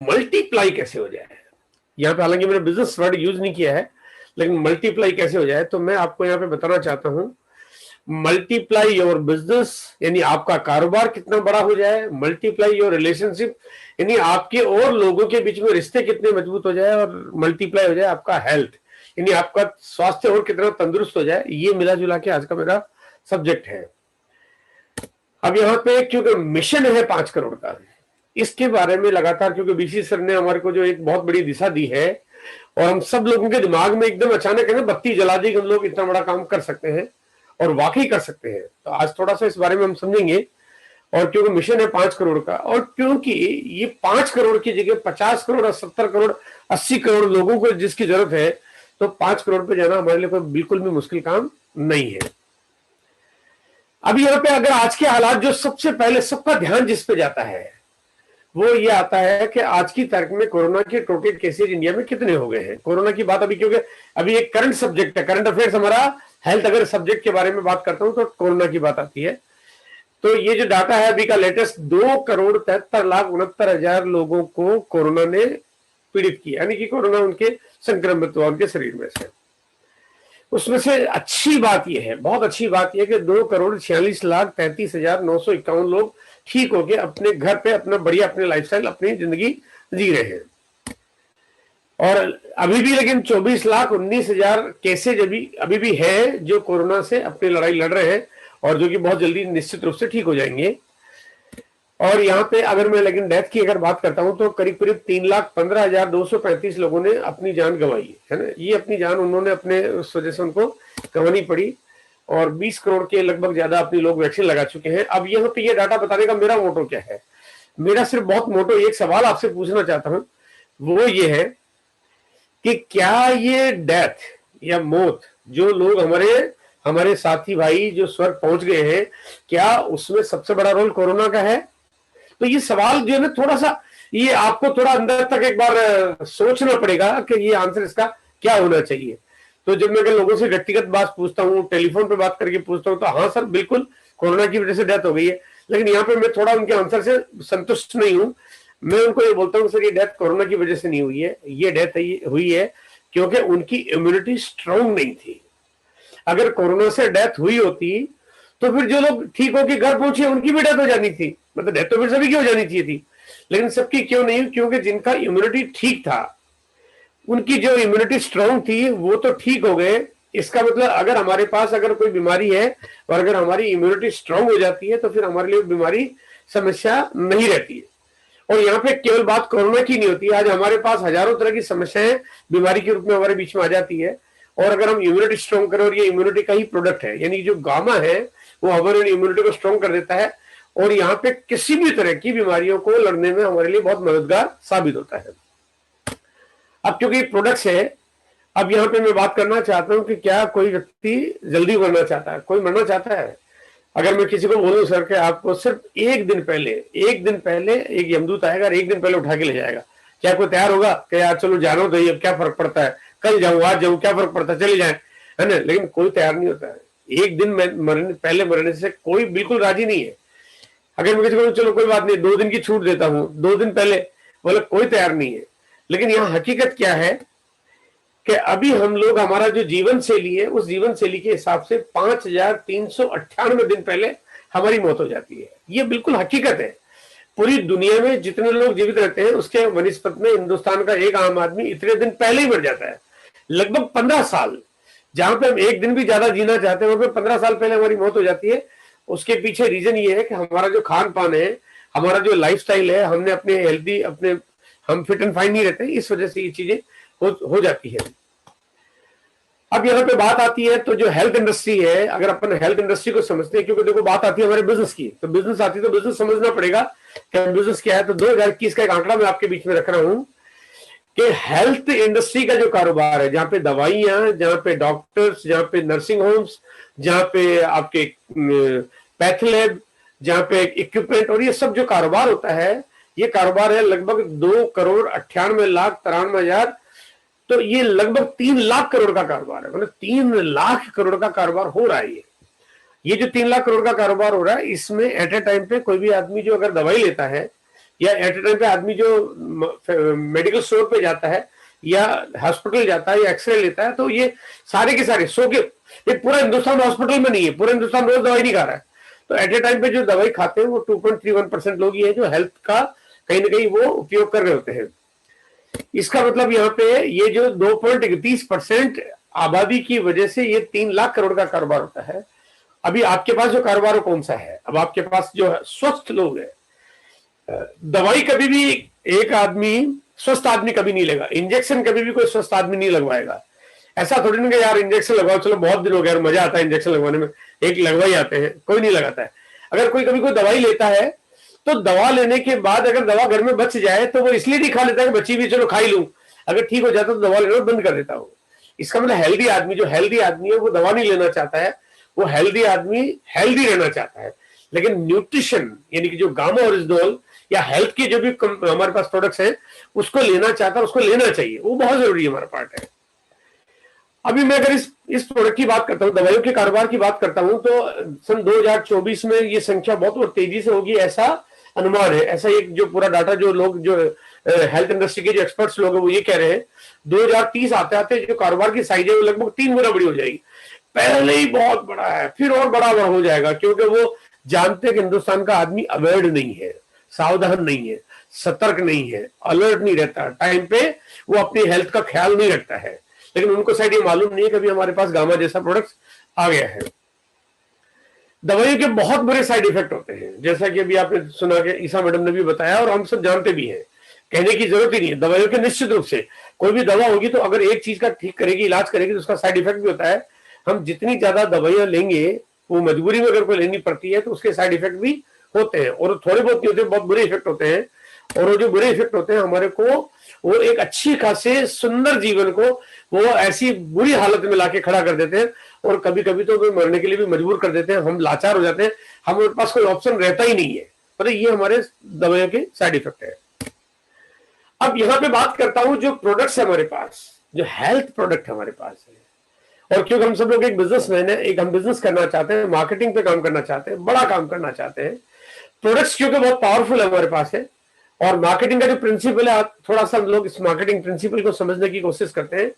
Multiply कैसे हो जाए। यहाँ पे हालांकि मैंने बिजनेस वर्ड यूज नहीं किया है, लेकिन मल्टीप्लाई कैसे हो जाए तो मैं आपको यहाँ पे बताना चाहता हूँ, मल्टीप्लाई योर बिजनेस यानी आपका कारोबार कितना बड़ा हो जाए, मल्टीप्लाई योर रिलेशनशिप यानी आपके और लोगों के बीच में रिश्ते कितने मजबूत हो जाए, और मल्टीप्लाई हो जाए आपका हेल्थ यानी आपका स्वास्थ्य और कितना तंदुरुस्त हो जाए। ये मिला जुला के आज का मेरा सब्जेक्ट है। अब यहाँ पे क्योंकि मिशन है 5 करोड़ का, इसके बारे में लगातार, क्योंकि बीसी सर ने हमारे को जो एक बहुत बड़ी दिशा दी है और हम सब लोगों के दिमाग में एकदम अचानक है ना बत्ती जला दी कि हम लोग इतना बड़ा काम कर सकते हैं और वाकई कर सकते हैं, तो आज थोड़ा सा इस बारे में हम समझेंगे। और क्योंकि मिशन है 5 करोड़ का, और क्योंकि ये 5 करोड़ की जगह 50 करोड़ 70 करोड़ 80 करोड़ लोगों को जिसकी जरूरत है, तो 5 करोड़ पे जाना हमारे लिए कोई बिल्कुल भी मुश्किल काम नहीं है। अब यहाँ पे अगर आज के हालात, जो सबसे पहले सबका ध्यान जिस पे जाता है वो ये आता है कि आज की तारीख में कोरोना के टोटल केसेज इंडिया में कितने हो गए हैं। कोरोना की बात अभी, क्योंकि अभी एक करंट सब्जेक्ट है, करंट अफेयर्स हमारा हेल्थ अगर सब्जेक्ट के बारे में बात करता हूं तो कोरोना की बात आती है। तो ये जो डाटा है अभी का लेटेस्ट, 2,73,69,000 लोगों को कोरोना ने पीड़ित किया, यानी कि कोरोना उनके संक्रमित हुआ उनके शरीर में से। उसमें से अच्छी बात यह है, बहुत अच्छी बात यह कि 2,46,33,951 लोग ठीक हो गए, अपने घर पे अपना बढ़िया अपने लाइफस्टाइल अपनी जिंदगी जी रहे हैं। और अभी भी लेकिन 24,19,000 केसेज अभी भी है जो कोरोना से अपनी लड़ाई लड़ रहे हैं, और जो कि बहुत जल्दी निश्चित रूप से ठीक हो जाएंगे। और यहाँ पे अगर मैं लेकिन डेथ की अगर बात करता हूं तो करीब करीब 3,15,235 लोगों ने अपनी जान गंवाई है ना। ये अपनी जान उन्होंने अपने उस वजह से उनको गंवानी पड़ी, और 20 करोड़ के लगभग ज्यादा अपनी लोग वैक्सीन लगा चुके हैं। अब यहाँ पे ये डाटा बताने का मेरा मोटो क्या है, मेरा सिर्फ बहुत मोटो एक सवाल आपसे पूछना चाहता हूं, वो ये है कि क्या ये डेथ या मौत, जो लोग हमारे साथी भाई जो स्वर्ग पहुंच गए हैं, क्या उसमें सबसे बड़ा रोल कोरोना का है? तो ये सवाल जो है ना, थोड़ा सा ये आपको थोड़ा अंदर तक एक बार सोचना पड़ेगा कि ये आंसर इसका क्या होना चाहिए। तो जब मैं लोगों से व्यक्तिगत बात पूछता हूँ, टेलीफोन पे बात करके पूछता हूँ, तो हाँ सर बिल्कुल कोरोना की वजह से डेथ हो गई है, लेकिन यहाँ पे मैं थोड़ा उनके आंसर से संतुष्ट नहीं हूँ। मैं उनको ये बोलता हूँ सर ये डेथ कोरोना की वजह से नहीं हुई है, ये डेथ हुई है क्योंकि उनकी इम्यूनिटी स्ट्रांग नहीं थी। अगर कोरोना से डेथ हुई होती तो फिर जो लोग ठीक होकर घर पहुंचे उनकी भी डेथ हो जानी थी, मतलब डेथ तो फिर सभी की हो जानी चाहिए थी, लेकिन सबकी क्यों नहीं? क्योंकि जिनका इम्यूनिटी ठीक था, उनकी जो इम्यूनिटी स्ट्रांग थी वो तो ठीक हो गए। इसका मतलब अगर हमारे पास अगर कोई बीमारी है और अगर हमारी इम्यूनिटी स्ट्रांग हो जाती है तो फिर हमारे लिए बीमारी समस्या नहीं रहती है। और यहाँ पे केवल बात कोरोना की नहीं होती, आज हमारे पास हजारों तरह की समस्याएं बीमारी के रूप में हमारे बीच में आ जाती है। और अगर हम इम्यूनिटी स्ट्रांग करें, और ये इम्यूनिटी का ही प्रोडक्ट है, यानी जो गामा है वो हमारे इम्यूनिटी को स्ट्रांग कर देता है, और यहाँ पे किसी भी तरह की बीमारियों को लड़ने में हमारे लिए बहुत मददगार साबित होता है। अब क्योंकि प्रोडक्ट्स है, अब यहाँ पे मैं बात करना चाहता हूँ कि क्या कोई व्यक्ति जल्दी मरना चाहता है? कोई मरना चाहता है? अगर मैं किसी को बोलूं सर कि आपको सिर्फ एक दिन पहले एक यमदूत आएगा और एक दिन पहले उठा के ले जाएगा, क्या कोई तैयार होगा कि यार चलो जानो तो ये क्या फर्क पड़ता है, कल जाऊं आज जाऊं क्या फर्क पड़ता है, चले जाए, है ना? लेकिन कोई तैयार नहीं होता है। एक दिन पहले मरने से कोई बिल्कुल राजी नहीं है। अगर मैं किसी को चलो कोई बात नहीं 2 दिन की छूट देता हूं, 2 दिन पहले, बोले कोई तैयार नहीं है। लेकिन यहाँ हकीकत क्या है कि अभी हम लोग हमारा जो जीवन शैली है उस जीवन शैली के हिसाब से 5,398 दिन पहले हमारी मौत हो जाती है। ये बिल्कुल हकीकत है। पूरी दुनिया में जितने लोग जीवित रहते हैं उसके वनिस्पत में हिंदुस्तान का एक आम आदमी इतने दिन पहले ही मर जाता है, लगभग 15 साल। जहां पे हम एक दिन भी ज्यादा जीना चाहते हैं वहां पे 15 साल पहले हमारी मौत हो जाती है। उसके पीछे रीजन ये है कि हमारा जो खान पान है, हमारा जो लाइफस्टाइल है, हमने अपने हेल्दी हम फिट एंड फाइन नहीं रहते, इस वजह से ये चीजें हो जाती है। अब यहाँ पे बात आती है तो जो हेल्थ इंडस्ट्री है, अगर अपन हेल्थ इंडस्ट्री को समझते हैं, क्योंकि देखो बात आती है हमारे बिजनेस की, तो बिजनेस आती है तो बिजनेस समझना पड़ेगा कि बिजनेस क्या है। तो 2021 का एक आंकड़ा मैं आपके बीच में रख रहा हूं कि हेल्थ इंडस्ट्री का जो कारोबार है, जहां पे दवाइयां, जहां पे डॉक्टर्स, जहां पे नर्सिंग होम्स, जहां पे आपके पैथ लैब, जहां पे इक्विपमेंट और ये सब जो कारोबार होता है, ये कारोबार है लगभग 2,98,93,000। तो ये लगभग 3 लाख करोड़ का कारोबार है, मतलब 3 लाख करोड़ का कारोबार हो रहा है। ये जो 3 लाख करोड़ का कारोबार हो रहा है, इसमें एट ए टाइम पे कोई भी आदमी जो अगर दवाई लेता है या एट ए टाइम पे आदमी जो मेडिकल स्टोर पे जाता है या हॉस्पिटल जाता है या एक्सरे लेता है, तो ये सारे के सारे सो के, ये पूरा हिंदुस्तान हॉस्पिटल में नहीं है, पूरा हिंदुस्तान रोज दवाई नहीं खा रहा है। तो एट ए टाइम पे जो दवाई खाते हैं वो 2.31% लोग ही है जो हेल्थ का कहीं ना कहीं वो उपयोग कर रहे होते हैं। इसका मतलब यहाँ पे ये जो 2.31% आबादी की वजह से ये 3 लाख करोड़ का कारोबार होता है। अभी आपके पास जो कारोबार कौन सा है? अब आपके पास जो स्वस्थ लोग है, दवाई कभी भी एक आदमी स्वस्थ आदमी कभी नहीं लेगा, इंजेक्शन कभी भी कोई स्वस्थ आदमी नहीं लगवाएगा। ऐसा थोड़ी ना कि यार इंजेक्शन लगवाओ, चलो बहुत दिन हो गया, मजा आता है इंजेक्शन लगवाने में, एक लगवाई आते हैं, कोई नहीं लगाता है। अगर कोई कभी कोई दवाई लेता है तो दवा लेने के बाद अगर दवा घर में बच जाए तो वो इसलिए नहीं खा लेता है कि बची भी चलो खा ही लूं, अगर ठीक हो जाता तो दवा लेना बंद कर देता हो। इसका मतलब हेल्दी आदमी, जो हेल्दी आदमी है वो दवा नहीं लेना चाहता है, वो हेल्दी आदमी हेल्दी रहना चाहता है। लेकिन न्यूट्रिशन यानी कि जो गामा ओरिजिनल या हेल्थ के जो भी हमारे पास प्रोडक्ट्स हैं उसको लेना चाहता है, उसको लेना चाहिए, वो बहुत जरूरी है, हमारा पार्ट है। अभी मैं अगर इस प्रोडक्ट की बात करता हूँ, दवाइयों के कारोबार की बात करता हूँ, तो सन 2024 में ये संख्या बहुत तेजी से होगी ऐसा अनुमान है। ऐसा एक जो पूरा डाटा जो लोग जो हेल्थ इंडस्ट्री के जो एक्सपर्ट्स लोग हैं वो ये कह रहे हैं 2030 आते आते जो कारोबार की साइज है वो लगभग 3 गुना बड़ी हो जाएगी। पहले ही बहुत बड़ा है, फिर और बड़ा हो जाएगा, क्योंकि वो जानते हैं कि हिंदुस्तान का आदमी अवेयर नहीं है, सावधान नहीं है, सतर्क नहीं है, अलर्ट नहीं रहता, टाइम पे वो अपनी हेल्थ का ख्याल नहीं रखता है। लेकिन उनको शायद ये मालूम नहीं है कभी हमारे पास गामा जैसा प्रोडक्ट आ गया है। दवाइयों के बहुत बुरे साइड इफेक्ट होते हैं, जैसा कि अभी आपने सुना कि ईसा मैडम ने भी बताया और हम सब जानते भी हैं, कहने की जरूरत ही नहीं है। दवाइयों के निश्चित रूप से कोई भी दवा होगी तो अगर एक चीज का ठीक करेगी, इलाज करेगी, तो उसका साइड इफेक्ट भी होता है। हम जितनी ज्यादा दवाइयां लेंगे वो मजबूरी में अगर कोई लेनी पड़ती है तो उसके साइड इफेक्ट भी होते हैं, और थोड़े बहुत नहीं होते, बहुत बुरे इफेक्ट होते हैं। और वो जो बुरे इफेक्ट होते हैं हमारे को वो एक अच्छी खासे सुंदर जीवन को वो ऐसी बुरी हालत में लाके खड़ा कर देते हैं, और कभी कभी तो मरने के लिए भी मजबूर कर देते हैं। हम लाचार हो जाते हैं, हमारे पास कोई ऑप्शन रहता ही नहीं है। मतलब ये हमारे दवाइयों के साइड इफेक्ट है। अब यहाँ पे बात करता हूं जो प्रोडक्ट्स है हमारे पास, जो हेल्थ प्रोडक्ट हमारे पास है, और क्योंकि हम सब लोग एक बिजनेसमैन है, एक हम बिजनेस करना चाहते हैं, मार्केटिंग पे काम करना चाहते हैं, बड़ा काम करना चाहते हैं, प्रोडक्ट्स क्योंकि बहुत पावरफुल है हमारे पास है, और मार्केटिंग का जो प्रिंसिपल है, थोड़ा सा हम लोग इस मार्केटिंग प्रिंसिपल को समझने की कोशिश करते हैं,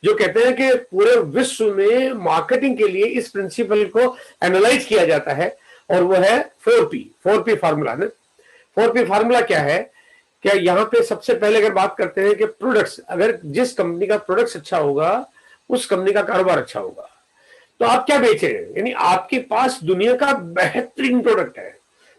जो कहते हैं कि पूरे विश्व में मार्केटिंग के लिए इस प्रिंसिपल को एनालाइज किया जाता है, और वो है 4P फार्मूला ना। 4P फार्मूला क्या है? क्या यहाँ पे सबसे पहले अगर बात करते हैं कि प्रोडक्ट्स, अगर जिस कंपनी का प्रोडक्ट्स अच्छा होगा उस कंपनी का कारोबार अच्छा होगा। तो आप क्या बेच रहे हैं, यानी आपके पास दुनिया का बेहतरीन प्रोडक्ट है,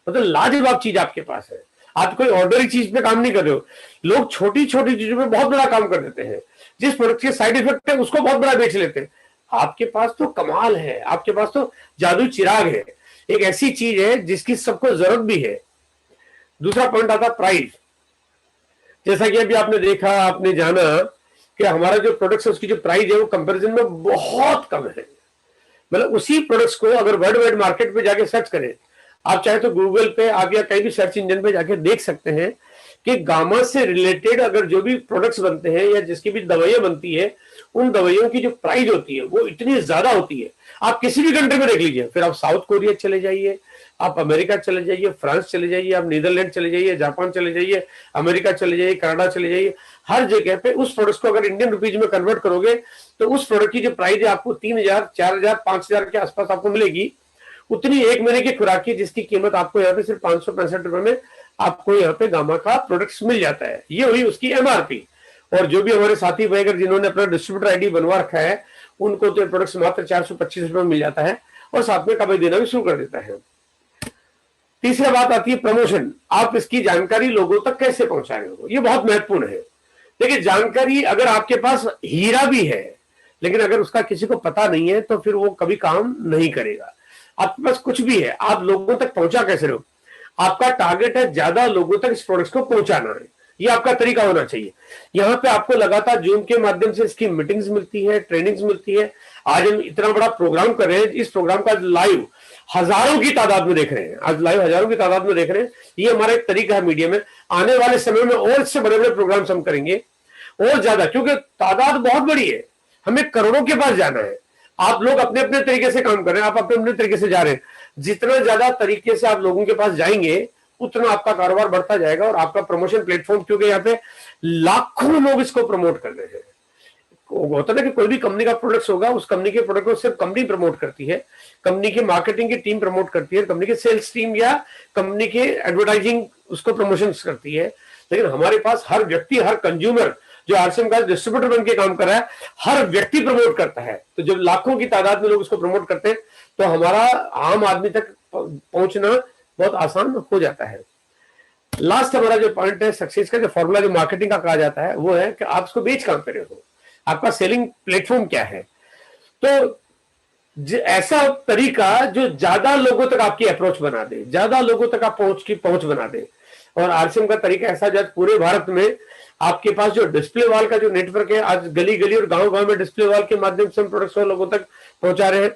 मतलब लाजवाब चीज आपके पास है, आप कोई ऑर्डनरी चीज पे काम नहीं कर रहे हो। लोग छोटी छोटी चीजों पे बहुत बड़ा काम कर देते हैं, जिस प्रोडक्ट के साइड इफेक्ट है उसको बहुत बड़ा बेच लेते हैं। आपके पास तो कमाल है, आपके पास तो जादू चिराग है, एक ऐसी चीज है जिसकी सबको जरूरत भी है। दूसरा पॉइंट आता प्राइस। जैसा कि अभी आपने देखा, आपने जाना कि हमारा जो प्रोडक्ट है उसकी जो प्राइस है वो कंपैरिजन में बहुत कम है। मतलब उसी प्रोडक्ट्स को अगर वर्ल्ड वाइड मार्केट पे जाके सर्च करें, आप चाहे तो गूगल पे आप या कहीं भी सर्च इंजन पे जाके देख सकते हैं कि गामा से रिलेटेड अगर जो भी प्रोडक्ट्स बनते हैं या जिसकी भी दवाइयां बनती है, उन दवाइयों की जो प्राइस होती है वो इतनी ज्यादा होती है। आप किसी भी कंट्री में देख लीजिए, फिर आप साउथ कोरिया चले जाइए, आप अमेरिका चले जाइए, फ्रांस चले जाइए, आप नीदरलैंड चले जाइए, जापान चले जाइए, अमेरिका चले जाइए, कनाडा चले जाइए, हर जगह पे उस प्रोडक्ट को अगर इंडियन रुपीज में कन्वर्ट करोगे तो उस प्रोडक्ट की जो प्राइस है आपको 3,000, 4,000, 5,000 के आसपास आपको मिलेगी। उतनी एक महीने की खुराक की जिसकी कीमत आपको यहाँ पे सिर्फ 565 रुपए में आपको यहाँ पे गामा का प्रोडक्ट मिल जाता है। ये हुई उसकी MRP। और जो भी हमारे साथी भाई अगर जिन्होंने अपना डिस्ट्रीब्यूटर ID बनवा रखा है उनको तो प्रोडक्ट मात्र 425 रुपए में मिल जाता है, और साथ में कमाई देना भी शुरू कर देता है। तीसरी बात आती है प्रमोशन। आप इसकी जानकारी लोगों तक कैसे पहुंचा रहे हो, ये बहुत महत्वपूर्ण है। देखिए, जानकारी अगर आपके पास हीरा भी है लेकिन अगर उसका किसी को पता नहीं है तो फिर वो कभी काम नहीं करेगा। आपके पास कुछ भी है, आप लोगों तक पहुंचा कैसे रहे हो? आपका टारगेट है ज्यादा लोगों तक इस प्रोडक्ट को पहुंचाना है, ये आपका तरीका होना चाहिए। यहाँ पे आपको लगातार जूम के माध्यम से इसकी मीटिंग्स मिलती है, ट्रेनिंग्स मिलती है। आज हम इतना बड़ा प्रोग्राम कर रहे हैं, इस प्रोग्राम का लाइव हजारों की तादाद में देख रहे हैं, आज लाइव हजारों की तादाद में देख रहे हैं। ये हमारा एक तरीका है मीडिया में। आने वाले समय में और इससे बड़े बड़े प्रोग्राम्स हम करेंगे और ज्यादा, क्योंकि तादाद बहुत बड़ी है, हमें करोड़ों के पास जाना है। आप लोग अपने अपने तरीके से काम कर रहे हैं, आप अपने अपने तरीके से जा रहे हैं। जितना ज्यादा तरीके से आप लोगों के पास जाएंगे उतना आपका कारोबार बढ़ता जाएगा और आपका प्रमोशन प्लेटफॉर्म, क्योंकि यहाँ पे लाखों लोग इसको प्रमोट कर रहे हैं। होता है कि कोई भी कंपनी का प्रोडक्ट होगा, उस कंपनी के प्रोडक्ट को सिर्फ कंपनी प्रमोट करती है, कंपनी की मार्केटिंग की टीम प्रमोट करती है, कंपनी की सेल्स टीम या कंपनी की एडवर्टाइजिंग उसको प्रमोशन करती है। लेकिन हमारे पास हर व्यक्ति, हर कंज्यूमर जो आरसीएम का डिस्ट्रीब्यूटर बन के काम कर रहा है, हर व्यक्ति प्रमोट करता है। तो जब लाखों की तादाद में लोग उसको प्रमोट करते हैं तो हमारा आम आदमी तक पहुंचना बहुत आसान हो जाता है। लास्ट हमारा जो पॉइंट है सक्सेस का, जो फॉर्मूला जो मार्केटिंग का कहा जाता है, वो है कि आप उसको बेच कहां पे रहे हो, आपका सेलिंग प्लेटफॉर्म क्या है। तो ऐसा तरीका जो ज्यादा लोगों तक आपकी अप्रोच बना दे, ज्यादा लोगों तक आप पहुंच बना दे। और आरसीएम का तरीका ऐसा जब पूरे भारत में आपके पास जो डिस्प्ले वॉल का जो नेटवर्क है, आज गली गली और गांव गांव में डिस्प्ले वॉल के माध्यम से हम प्रोडक्ट्स लोगों तक पहुंचा रहे हैं।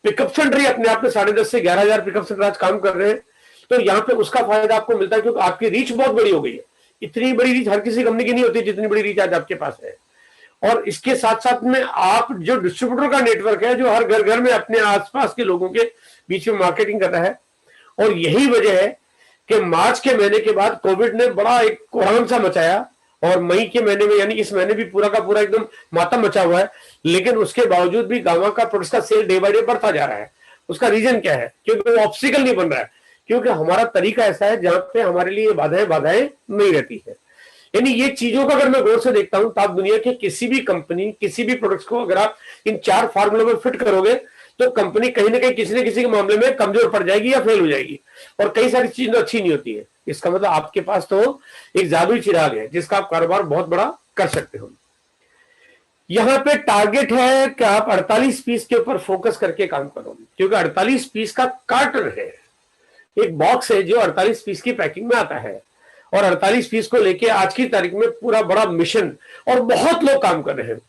पिकअप सेंटर ही अपने आप में 10,500 से 11,000 पिकअप सेंटर आज काम कर रहे हैं। तो यहाँ पे उसका फायदा आपको मिलता है क्योंकि आपकी रीच बहुत बड़ी हो गई है। इतनी बड़ी रीच हर किसी कंपनी की नहीं होती जितनी बड़ी रीच आज आपके पास है। और इसके साथ साथ में आप जो डिस्ट्रीब्यूटर का नेटवर्क है, जो हर घर घर में अपने आसपास के लोगों के बीच में मार्केटिंग कर रहा है। और यही वजह है कि मार्च के महीने के बाद कोविड ने बड़ा एक कोहराम सा मचाया और मई के महीने में, यानी इस महीने भी पूरा का पूरा एकदम मातम मचा हुआ है। लेकिन उसके बावजूद भी गांव का प्रोडक्ट्स का सेल डे बाय डे बढ़ता जा रहा है। उसका रीजन क्या है? क्योंकि वो ऑब्स्टिकल नहीं बन रहा है, क्योंकि हमारा तरीका ऐसा है जहां पे हमारे लिए बाधाएं नहीं रहती है। यानी ये चीजों का अगर मैं गौर से देखता हूं तो आप दुनिया के किसी भी कंपनी, किसी भी प्रोडक्ट्स को अगर आप इन 4 फार्मूलों में फिट करोगे तो कंपनी कहीं ना कहीं किसी न किसी के मामले में कमजोर पड़ जाएगी या फेल हो जाएगी। और कई सारी चीजें अच्छी नहीं होती है। इसका मतलब आपके पास तो एक जादुई चिराग है जिसका आप कारोबार बहुत बड़ा कर सकते हो। यहां पे टारगेट है कि आप 48 पीस के ऊपर फोकस करके काम करो, क्योंकि 48 पीस का कार्टन है, एक बॉक्स है जो 48 पीस की पैकिंग में आता है। और 48 पीस को लेके आज की तारीख में पूरा बड़ा मिशन और बहुत लोग काम कर रहे हैं।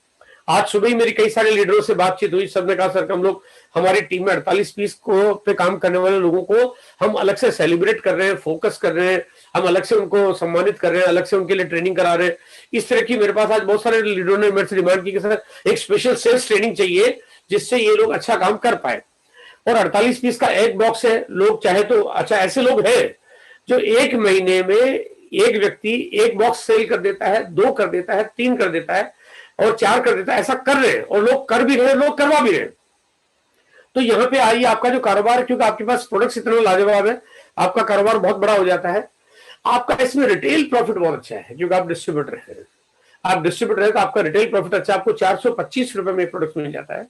आज सुबह ही मेरी कई सारे लीडरों से बातचीत हुई, सबने कहा सर हम लोग, हमारी टीम में 48 पीस को पे काम करने वाले लोगों को हम अलग से सेलिब्रेट कर रहे हैं, फोकस कर रहे हैं, हम अलग से उनको सम्मानित कर रहे हैं, अलग से उनके लिए ट्रेनिंग करा रहे हैं। इस तरह की मेरे पास आज बहुत सारे लीडरों ने मेरे से डिमांड की कि सर एक स्पेशल सेल्स ट्रेनिंग चाहिए जिससे ये लोग अच्छा काम कर पाए। और 48 पीस का एक बॉक्स है। लोग चाहे तो, अच्छा ऐसे लोग हैं जो एक महीने में एक व्यक्ति एक बॉक्स सेल कर देता है, 2 कर देता है, 3 कर देता है और 4 कर देता है। ऐसा कर रहे हैं और लोग कर भी रहे हैं, लोग करवा भी रहे हैं। तो यहाँ पे आइए, आपका जो कारोबार है, क्योंकि आपके पास प्रोडक्ट्स इतना लाजवाब है, आपका कारोबार बहुत बड़ा हो जाता है। आपका इसमें रिटेल प्रॉफिट बहुत अच्छा है क्योंकि आप डिस्ट्रीब्यूटर हैं। आप डिस्ट्रीब्यूटर है तो आपका रिटेल प्रॉफिट अच्छा, आपको 425 रुपए में प्रोडक्ट मिल जाता है।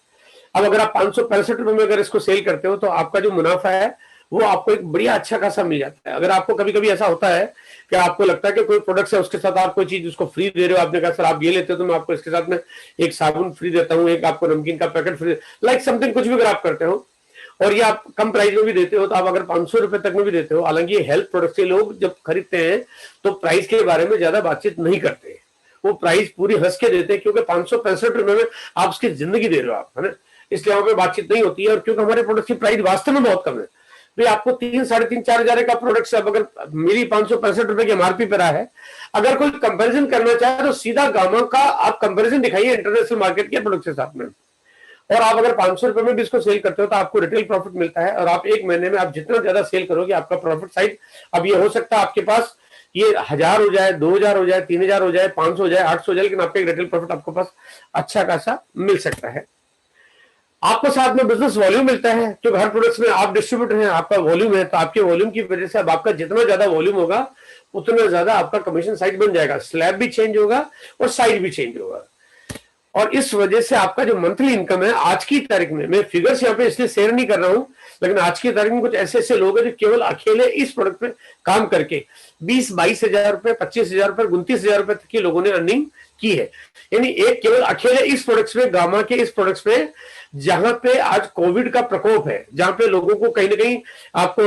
अब अगर आप 565 रुपए में अगर इसको सेल करते हो तो आपका जो मुनाफा है वो आपको एक बढ़िया अच्छा खासा मिल जाता है। अगर आपको कभी कभी ऐसा होता है कि आपको लगता है कि कोई प्रोडक्ट है उसके साथ आप कोई चीज उसको फ्री दे रहे हो, आपने कहा सर आप ये लेते हो तो मैं आपको इसके साथ में एक साबुन फ्री देता हूँ, एक आपको नमकीन का पैकेट फ्री, लाइक समथिंग, कुछ भी अगर आप करते हो और ये आप कम प्राइस में भी देते हो तो आप अगर 500 रुपए तक में भी देते हो। हालांकि हेल्थ प्रोडक्ट से लोग जब खरीदते हैं तो प्राइस के बारे में ज्यादा बातचीत नहीं करते, वो प्राइस पूरी हंस के देते हैं क्योंकि 565 रुपए में आप उसकी जिंदगी दे रहे हो आप, है ना, इसलिए वहां पे बातचीत नहीं होती है। और क्योंकि हमारे प्रोडक्ट की प्राइस वास्तव में बहुत कम है, भाई आपको 3, 3.5, 4 हजार का प्रोडक्ट से, अब अगर मेरी 565 रुपए की एमआरपी पे रहा है, अगर कोई कंपैरिजन करना चाहे तो सीधा गामा का आप कंपैरिजन दिखाइए इंटरनेशनल मार्केट के प्रोडक्ट के साथ में, और आप अगर 500 रुपए में भी इसको सेल करते हो तो आपको रिटेल प्रॉफिट मिलता है। और आप एक महीने में आप जितना ज्यादा सेल करोगे आपका प्रॉफिट साइड, अब ये हो सकता है आपके पास ये 1000 हो जाए, 2000 हो जाए, 3000 हो जाए, 500 हो जाए, 800 हो जाए, लेकिन आपका एक रिटेल प्रॉफिट आपको पास अच्छा खासा मिल सकता है। आपको साथ में बिजनेस वॉल्यूम मिलता है क्योंकि हर प्रोडक्ट्स में आप डिस्ट्रीब्यूटर हैं, आपका वॉल्यूम है, तो आपके वॉल्यूम की वजह से अब आपका जितना ज्यादा वॉल्यूम होगा उतना ज्यादा आपका कमीशन साइड बन जाएगा, स्लैब भी चेंज होगा और साइड भी चेंज होगा। और इस वजह से आपका जो मंथली इनकम है आज की तारीख में, मैं फिगर्स यहाँ पे इसलिए शेयर नहीं कर रहा हूं, लेकिन आज की तारीख में कुछ ऐसे ऐसे लोग हैं जो केवल अकेले इस प्रोडक्ट पे काम करके 20-22 हजार रुपए, 25 हजार रुपए, 29 हजार रुपए तक के लोगों ने अर्निंग की है। यानी एक केवल अकेले इस प्रोडक्ट्स पे, गामा के इस प्रोडक्ट्स पे, जहां पे आज कोविड का प्रकोप है, जहां पे लोगों को कहीं ना कहीं आपको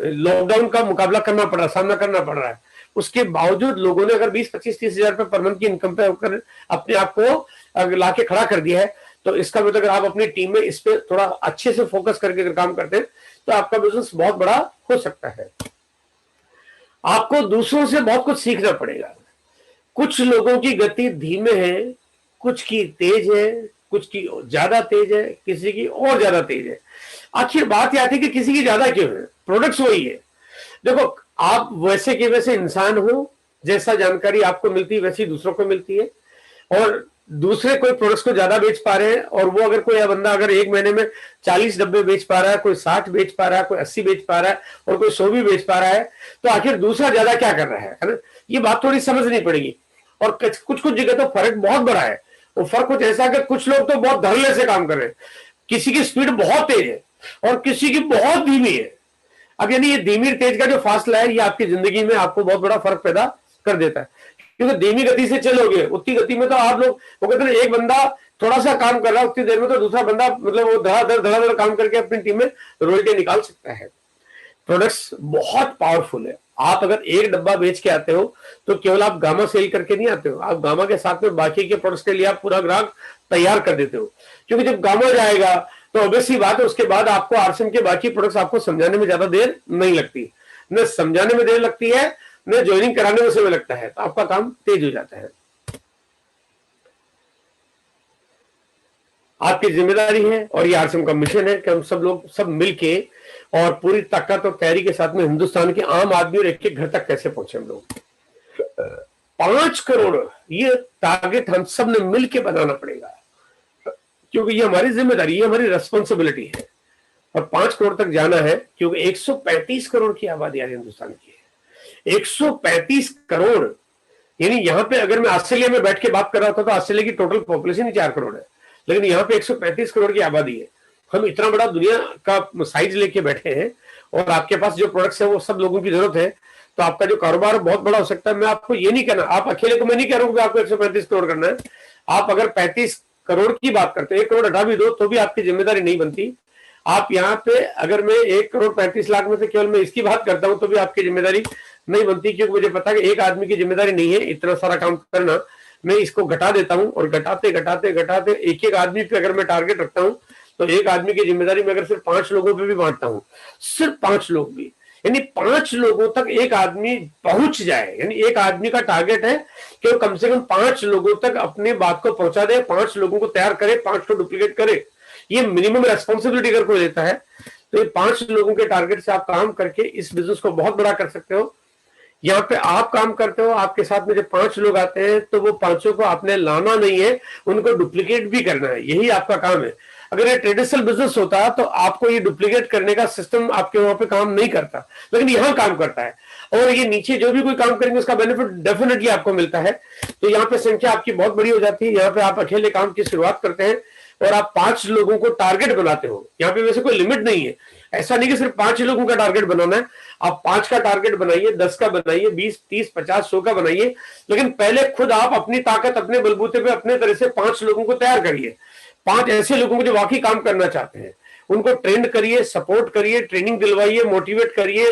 लॉकडाउन का मुकाबला करना पड़ रहा, सामना करना पड़ रहा है, उसके बावजूद लोगों ने अगर 20-25-30 हजार रुपए पर मंथ की इनकम पे होकर अपने आप को लाके खड़ा कर दिया है, तो इसका मतलब अगर आप अपनी टीम में इस पे थोड़ा अच्छे से फोकस करके अगर काम करते हैं तो आपका बिजनेस बहुत बड़ा हो सकता है। आपको दूसरों से बहुत कुछ सीखना पड़ेगा। कुछ लोगों की गति धीमे है, कुछ की तेज है, कुछ की ज्यादा तेज है, किसी की और ज्यादा तेज है। आखिर बात यह आती है कि किसी की ज्यादा क्यों है, प्रोडक्ट्स वही है। देखो आप वैसे के वैसे इंसान हो, जैसा जानकारी आपको मिलती है वैसी दूसरों को मिलती है। और दूसरे कोई प्रोडक्ट्स को ज्यादा बेच पा रहे हैं, और वो अगर कोई बंदा अगर एक महीने में 40 डब्बे बेच पा रहा है, कोई 60 बेच पा रहा है, कोई 80 बेच पा रहा है, और कोई 100 भी बेच पा रहा है, तो आखिर दूसरा ज्यादा क्या कर रहा है ना? ये बात थोड़ी समझनी पड़ेगी। और कुछ कुछ जगह तो फर्क बहुत बड़ा है। वो फर्क कुछ ऐसा कि कुछ लोग तो बहुत धड़ल्ले से काम कर रहे हैं, किसी की स्पीड बहुत तेज है और किसी की बहुत धीमी है। अब यानी ये धीमी तेज का जो फासला है, ये आपकी जिंदगी में आपको बहुत बड़ा फर्क पैदा कर देता है। क्योंकि धीमी गति से चलोगे, उतनी गति में तो आप लोग, वो कहते हैं एक बंदा थोड़ा सा काम कर रहा है, उतनी देर में तो दूसरा बंदा मतलब वो धड़ाधड़ काम करके अपनी टीम में रॉयल्टी निकाल सकता है। प्रोडक्ट्स बहुत पावरफुल है। आप अगर एक डब्बा बेच के आते हो तो केवल आप गामा सेल करके नहीं आते हो, आप गामा के साथ में बाकी के प्रोडक्ट्स के लिए आप पूरा ग्राहक तैयार कर देते हो। क्योंकि जब गामा जाएगा तो ऑब्वियसली बात है, उसके बाद आपको आरसीएम के बाकी प्रोडक्ट्स आपको समझाने में ज्यादा देर नहीं लगती, न समझाने में देर लगती है, न ज्वाइनिंग कराने में समय लगता है, तो आपका काम तेज हो जाता है। आपकी जिम्मेदारी है और ये आरसीएम का मिशन है कि हम सब लोग सब मिलके और पूरी ताकत और तैयारी के साथ में हिंदुस्तान के आम आदमी और एक घर तक कैसे पहुंचे हम लोग। 5 करोड़ ये टारगेट हम सब ने मिलके बनाना पड़ेगा, क्योंकि ये हमारी जिम्मेदारी है, हमारी रेस्पॉन्सिबिलिटी है। और 5 करोड़ तक जाना है, क्योंकि 135 करोड़ की आबादी आज हिंदुस्तान की है। 135 करोड़, यानी यहाँ पे अगर मैं ऑस्ट्रेलिया में बैठ के बात कर रहा था तो ऑस्ट्रेलिया की टोटल पॉपुलेशन ही 4 करोड़ है, लेकिन यहाँ पे 135 करोड़ की आबादी है। हम इतना बड़ा दुनिया का साइज लेके बैठे हैं और आपके पास जो प्रोडक्ट्स है वो सब लोगों की जरूरत है, तो आपका जो कारोबार बहुत बड़ा हो सकता है। मैं आपको ये नहीं कहना, आप अकेले को मैं नहीं कह रहा हूँ कि आपको 135 करोड़ करना है। आप अगर 35 करोड़ की बात करते हैं, 1 करोड़ हटा भी दो तो भी आपकी जिम्मेदारी नहीं बनती। आप यहाँ पे अगर मैं 1 करोड़ 35 लाख में से केवल मैं इसकी बात करता हूँ तो भी आपकी जिम्मेदारी नहीं बनती, क्योंकि मुझे पता है कि एक आदमी की जिम्मेदारी नहीं है इतना सारा काम करना। मैं इसको घटा देता हूँ और घटाते घटाते घटाते एक एक आदमी पे अगर मैं टारगेट रखता हूँ तो एक आदमी की जिम्मेदारी में अगर सिर्फ 5 लोगों पे भी बांटता हूँ, सिर्फ 5 लोग भी, यानी 5 लोगों तक एक आदमी पहुंच जाए, यानी एक आदमी का टारगेट है कि वो कम से कम 5 लोगों तक अपनी बात को पहुंचा दे, 5 लोगों को तैयार करे, 5 को डुप्लीकेट करे। ये मिनिमम रेस्पॉन्सिबिलिटी अगर कोई लेता है तो ये 5 लोगों के टारगेट से आप काम करके इस बिजनेस को बहुत बड़ा कर सकते हो। यहाँ पे आप काम करते हो, आपके साथ में जब 5 लोग आते हैं तो वो 5 को आपने लाना नहीं है, उनको डुप्लीकेट भी करना है, यही आपका काम है। अगर ये ट्रेडिशनल बिजनेस होता तो आपको ये डुप्लीकेट करने का सिस्टम आपके वहां पे काम नहीं करता, लेकिन यहाँ काम करता है। और ये नीचे जो भी कोई काम करेंगे उसका बेनिफिट डेफिनेटली आपको मिलता है। तो यहाँ पे संख्या आपकी बहुत बड़ी हो जाती है। यहाँ पे आप अकेले काम की शुरुआत करते हैं और आप 5 लोगों को टारगेट बनाते हो। यहाँ पे वैसे कोई लिमिट नहीं है, ऐसा नहीं कि सिर्फ 5 लोगों का टारगेट बनाना है। आप 5 का टारगेट बनाइए, 10 का बनाइए, 20, 30, 50, 100 का बनाइए, लेकिन पहले खुद आप अपनी ताकत अपने बलबूते पे अपने तरह से 5 लोगों को तैयार करिए। 5 ऐसे लोगों को जो वाकई काम करना चाहते हैं, उनको ट्रेंड करिए, सपोर्ट करिए, ट्रेनिंग दिलवाइए, मोटिवेट करिए,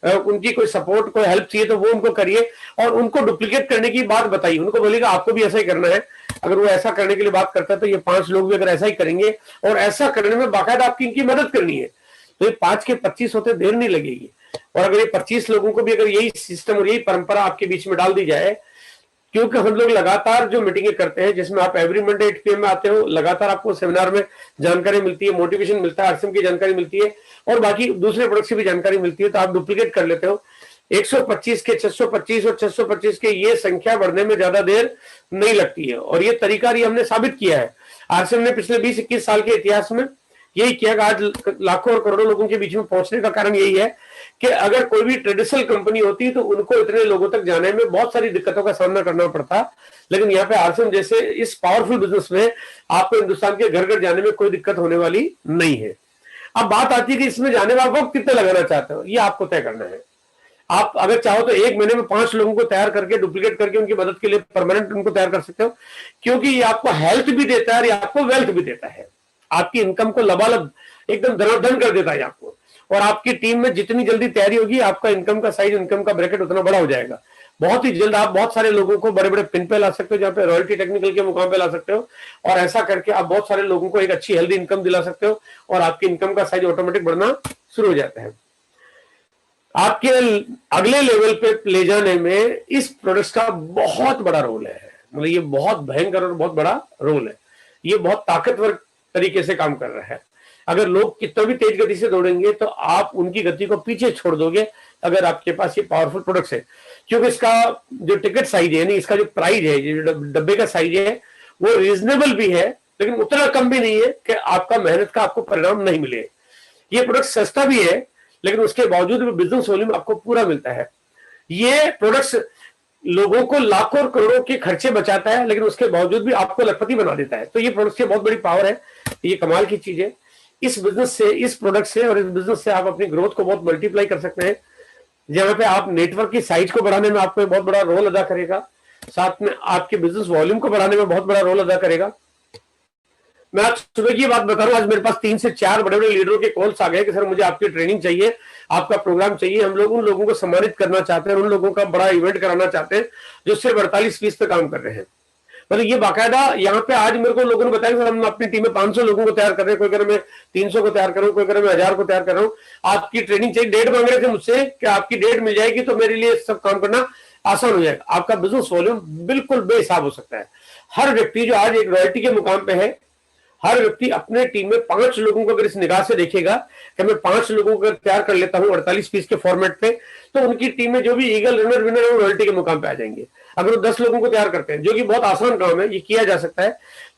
उनकी कोई सपोर्ट कोई हेल्प चाहिए तो वो उनको करिए और उनको डुप्लीकेट करने की बात बताइए। उनको बोलेगा आपको भी ऐसा ही करना है। अगर वो ऐसा करने के लिए बात करता है तो ये 5 लोग भी अगर ऐसा ही करेंगे और ऐसा करने में बाकायदा आपकी इनकी मदद करनी है तो ये 5 के 25 होते देर नहीं लगेगी। और अगर ये 25 लोगों को भी अगर यही सिस्टम और यही परंपरा आपके बीच में डाल दी जाए, क्योंकि हम लोग लगातार जो मीटिंगें करते हैं जिसमें आप एवरी मंडे 8 PM में आते हो, लगातार आपको सेमिनार में जानकारी मिलती है, मोटिवेशन मिलता है, आरसीएम की जानकारी मिलती है और बाकी दूसरे प्रोडक्ट से भी जानकारी मिलती है, तो आप डुप्लीकेट कर लेते हो। 125 के 625 और 625 के ये संख्या बढ़ने में ज्यादा देर नहीं लगती है और ये तरीका ये हमने साबित किया है। आरसीएम ने पिछले 20-21 साल के इतिहास में यही किया कि आज लाखों और करोड़ों लोगों के बीच में पहुंचने का कारण यही है कि अगर कोई भी ट्रेडिशनल कंपनी होती तो उनको इतने लोगों तक जाने में बहुत सारी दिक्कतों का सामना करना पड़ता, लेकिन यहाँ पे आरसीएम जैसे इस पावरफुल बिजनेस में आपको हिंदुस्तान के घर घर जाने में कोई दिक्कत होने वाली नहीं है। अब बात आती है कि इसमें जाने में आप वक्त कितना लगाना चाहते हो, ये आपको तय करना है। आप अगर चाहो तो 1 महीने में 5 लोगों को तैयार करके डुप्लीकेट करके उनकी मदद के लिए परमानेंट उनको तैयार कर सकते हो, क्योंकि ये आपको हेल्थ भी देता है और ये आपको वेल्थ भी देता है। आपकी इनकम को लबालब एकदम धनाधन कर देता है आपको, और आपकी टीम में जितनी जल्दी तैयारी होगी आपका इनकम का साइज, इनकम का ब्रैकेट उतना बड़ा हो जाएगा। बहुत ही जल्द आप बहुत सारे लोगों को बड़े बड़े पिन पे ला सकते हो, जहाँ पे रॉयल्टी टेक्निकल के मुकाम पे ला सकते हो, और ऐसा करके आप बहुत सारे लोगों को एक अच्छी हेल्दी इनकम दिला सकते हो और आपकी इनकम का साइज ऑटोमेटिक बढ़ना शुरू हो जाता है। आपके अगले लेवल पे ले जाने में इस प्रोडक्ट का बहुत बड़ा रोल है, मतलब ये बहुत भयंकर और बहुत बड़ा रोल है। ये बहुत ताकतवर तरीके से काम कर रहा है। अगर लोग कितना भी तेज गति से दौड़ेंगे तो आप उनकी गति को पीछे छोड़ दोगे, अगर आपके पास ये पावरफुल प्रोडक्ट्स है, क्योंकि इसका जो टिकट साइज है, यानी इसका जो प्राइस है, जो डब्बे का साइज है, वो रीजनेबल भी है, लेकिन उतना कम भी नहीं है कि आपका मेहनत का आपको परिणाम नहीं मिले। ये प्रोडक्ट सस्ता भी है, लेकिन उसके बावजूद भी बिजनेस वॉल्यूम आपको पूरा मिलता है। ये प्रोडक्ट्स लोगों को लाखों और करोड़ों के खर्चे बचाता है, लेकिन उसके बावजूद भी आपको लखपति बना देता है। तो ये प्रोडक्ट्स की बहुत बड़ी पावर है, ये कमाल की चीज है। इस बिजनेस से, इस प्रोडक्ट से और इस बिजनेस से आप अपनी ग्रोथ को बहुत मल्टीप्लाई कर सकते हैं, जहां पे आप नेटवर्क की साइज को बढ़ाने में आपको बहुत बड़ा रोल अदा करेगा, साथ में आपके बिजनेस वॉल्यूम को बढ़ाने में बहुत बड़ा रोल अदा करेगा। मैं आज सुबह की बात बता रहा हूं, आज मेरे पास 3 से 4 बड़े बड़े लीडरों के कॉल्स आ गए कि सर मुझे आपकी ट्रेनिंग चाहिए, आपका प्रोग्राम चाहिए। हम लोग उन लोगों को सम्मानित करना चाहते हैं, उन लोगों का बड़ा इवेंट कराना चाहते हैं जो सिर्फ 48 फीस पे काम कर रहे हैं। मतलब ये बाकायदा यहाँ पे आज मेरे को लोगों ने बताया कि हम अपनी टीम में 500 लोगों को तैयार कर रहे हैं, कोई कह रहा मैं 300 को तैयार कर रहा हूँ, कोई कह रहा मैं 1000 को तैयार कर रहा हूँ। आपकी ट्रेनिंग चाहिए, डेट मांग रहे थे मुझसे कि आपकी डेट मिल जाएगी तो मेरे लिए सब काम करना आसान हो जाएगा। आपका बिजनेस वॉल्यूम बिल्कुल बेहिसाब हो सकता है। हर व्यक्ति जो आज एक रॉयल्टी के मुकाम पे है, हर व्यक्ति अपने टीम में 5 लोगों को अगर इस निगाह से देखेगा कि मैं 5 लोगों को तैयार कर लेता हूं 48 फीस के फॉर्मेट पे, तो उनकी टीम में जो भी ईगल रनर विनर है वो रॉयल्टी के मुकाम पे आ जाएंगे। अगर वो 10 लोगों को तैयार करते हैं, जो कि बहुत आसान काम है, ये किया जा सकता है,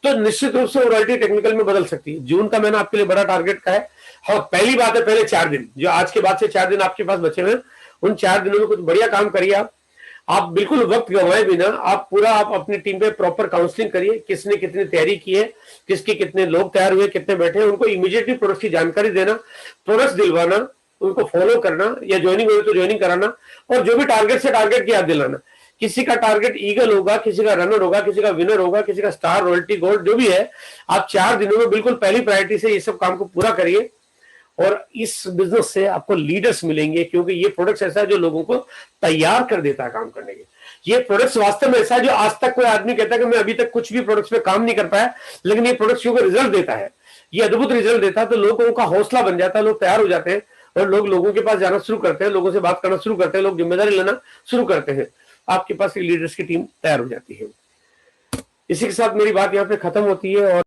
तो निश्चित रूप से वो रॉयल्टी टेक्निकल में बदल सकती है। जून का महीना आपके लिए बड़ा टारगेट का है। हाँ, पहली बात है, पहले 4 दिन जो आज के बाद से 4 दिन आपके पास बचे हुए हैं, उन 4 दिनों में कुछ बढ़िया काम करिए। आप बिल्कुल वक्त गंवाए बिना आप अपनी टीम पे प्रॉपर काउंसलिंग करिए, किसने कितनी तैयारी की है, किसके कितने लोग तैयार हुए, कितने बैठे हैं, उनको इमीडिएटली प्रोडक्ट्स की जानकारी देना, प्रोडक्ट्स दिलवाना, उनको फॉलो करना, या ज्वाइनिंग हो तो ज्वाइनिंग कराना, और जो भी टारगेट से टारगेट की याद दिलाना। किसी का टारगेट ईगल होगा, किसी का रनर होगा, किसी का विनर होगा, किसी का स्टार, रॉयल्टी, गोल्ड, जो भी है, आप 4 दिनों में बिल्कुल पहली प्रायोरिटी से ये सब काम को पूरा करिए। और इस बिजनेस से आपको लीडर्स मिलेंगे, क्योंकि ये प्रोडक्ट्स ऐसा है जो लोगों को तैयार कर देता है काम करने के। ये प्रोडक्ट्स वास्तव में ऐसा है जो आज तक कोई आदमी कहता है कि मैं अभी तक कुछ भी प्रोडक्ट्स पे काम नहीं कर पाया, लेकिन ये प्रोडक्ट्स को रिजल्ट देता है, ये अद्भुत रिजल्ट देता है, तो लोगों का हौसला बन जाता है, लोग तैयार हो जाते हैं और लोग लोगों के पास जाना शुरू करते हैं, लोगों से बात करना शुरू करते हैं, लोग जिम्मेदारी लेना शुरू करते हैं। आपके पास लीडर्स की टीम तैयार हो जाती है। इसी के साथ मेरी बात यहाँ पे खत्म होती है। और